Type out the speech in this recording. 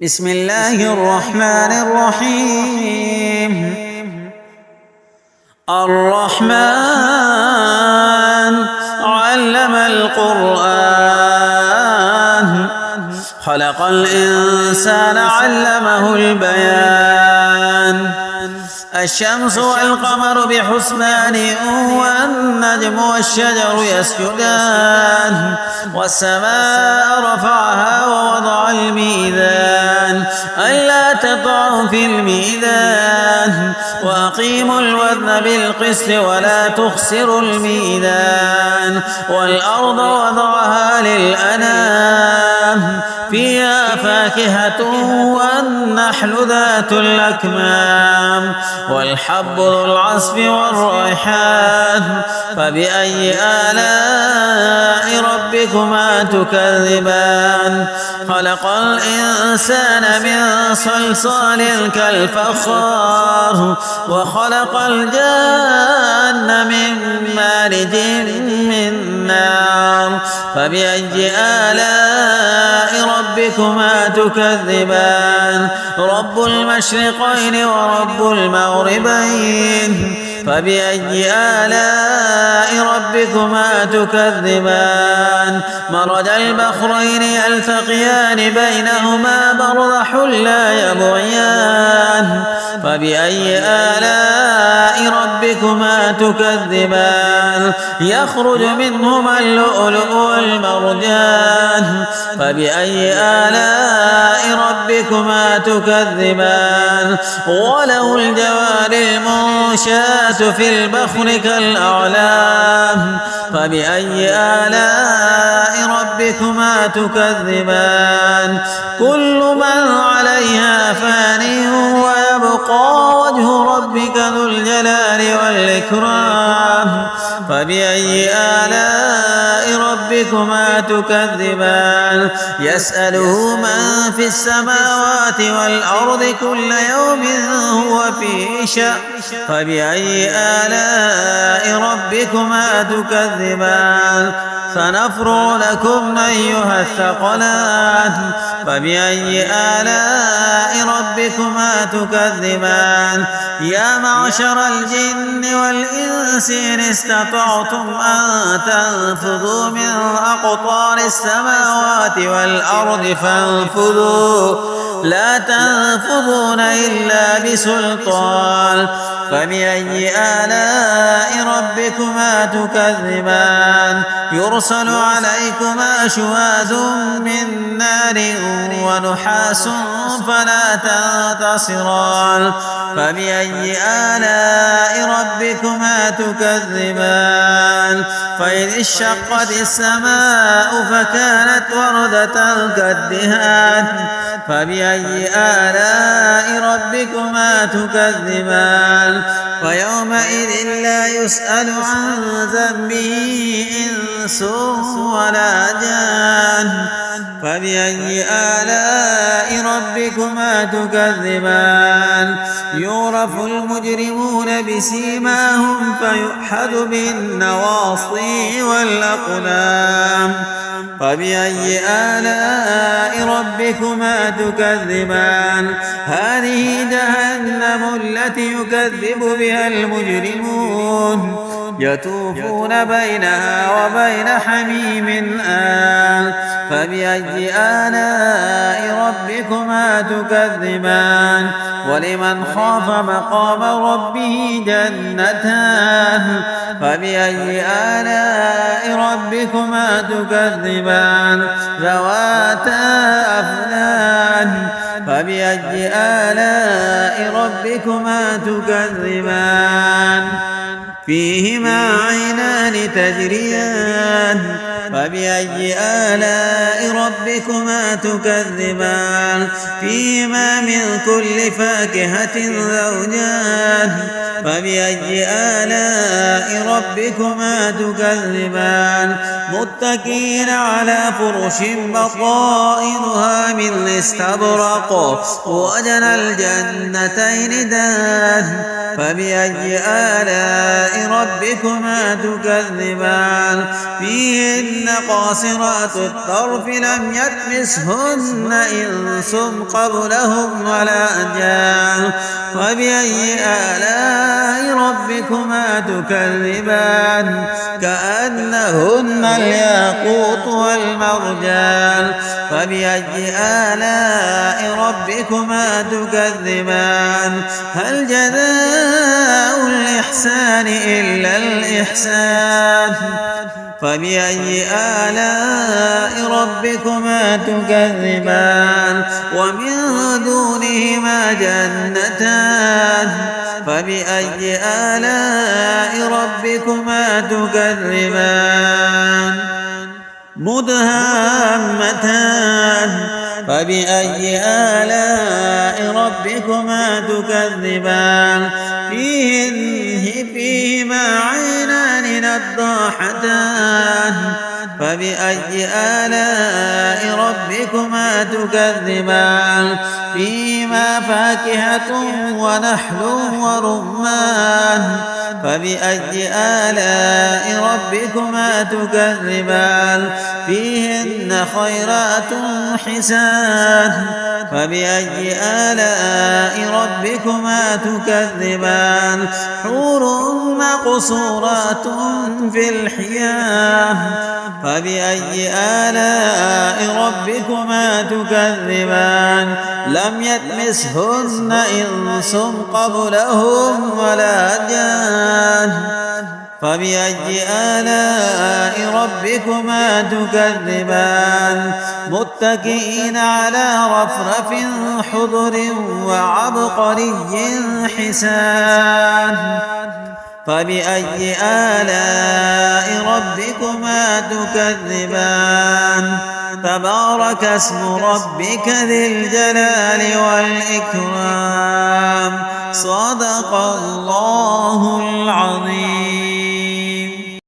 بسم الله الرحمن الرحيم. الرحمن علم القرآن، خلق الإنسان علمه البيان. الشمس والقمر بحسبان، والنجم والشجر يسجدان، والسماء رفعها ووضع الميزان ألا تطغوا في الميزان، وأقيموا الوزن بالقسط ولا تخسروا الميزان. والأرض وضعها للأنام، فيها فاكهة والنحل ذات الأكمام، والحب ذو العصف والريحان. فبأي آلاء ربكما تكذبان؟ خلق الإنسان من صلصال كالفخار، وخلق الجان من مارج من نار. فبأي آلاء ربكما تكذبان؟ رب المشرقين ورب المغربين. فبأي آلاء ربكما تكذبان؟ مرج البحرين يلتقيان بينهما برزخ لا يبغيان. فبأي آلاء ربكما تكذبان؟ يخرج منهما اللؤلؤ والمرجان. فبأي آلاء ربكما تكذبان؟ وله الجوار المنشآت في البحر كالأعلام. فبأي آلاء ربكما تكذبان؟ كل من عليها فان، ويبقى وجه ربك ذو الجلال والإكرام. فبأي آلاء ربكما تكذبان؟ يسأله من في السماوات والأرض كل يوم هو في شأن. فبأي آلاء ربكما تكذبان؟ سنفرغ لكم أيها الثقلان. فبأي آلاء ربكما تكذبان؟ يا معشر الجن والإنس إن استطعتم أن تنفذوا من أقطار السماوات والأرض فانفذوا، لا تنفذون إلا بسلطان. فبأي آلاء ربكما تكذبان؟ يرسل عليكما شواذ من نار ونحاس فلا تنتصران. فبأي آلاء ربكما تكذبان؟ فإذ انشقت السماء فكانت وردة كالدهان. فبأي آلاء ربكما تكذبان؟ فيومئذ لا يسأل عن ذنبه إنس ولا جان. فبأي آلاء ربكما تكذبان؟ يعرف المجرمون بسيماهم فيؤخذ بالنواصي والأقلام. فبأي آلاء ربكما تكذبان؟ هذه جهنم التي يكذب بها المجرمون، يطوفون بينها وبين حميم آن. فبأي آلاء ربكما تكذبان؟ ولمن خاف مقام ربه جنتان. فبأي آلاء ربكما تكذبان؟ ذواتا أفنان. فبأي آلاء ربكما تكذبان؟ فيهما عينان تجريان. فبأي آلاء ربكما تكذبان؟ فيهما من كل فاكهة زوجان. فبأي آلاء ربكما تكذبان؟ متكئين على فرش بطائنها من استبرق، وجنى الجنتين دان. فبأي آلاء ربكما تكذبان؟ فيهن قاصرات الطرف لم يطمثهن إنس إنس قبلهم ولا جان فبأي آلاء ربكما تكذبان كأنهن الياقوت والمرجان فبأي آلاء ربكما تكذبان هل جزاء الإحسان إلا الإحسان فبأي آلاء ربكما تكذبان ومن دونهما جنتان فبأي آلاء ربكما تكذبان مدهامتان فبأي آلاء ربكما تكذبان فيهما عينان نضاحتان فبأي آلاء ربكما تكذبان فيهما فاكهة ونحل ورمان فبأي آلاء ربكما تكذبان فيهن خيرات حسان فبأي آلاء ربكما تكذبان حور مقصورات في الحياه فبأي آلاء ربكما تكذبان لم يطمثهن إنس قبلهم ولا جان فبأي آلاء ربكما تكذبان متكئين على رفرف خضر وعبقري حسان فبأي آلاء ربكما تكذبان تبارك اسم ربك ذي الجلال والإكرام صدق الله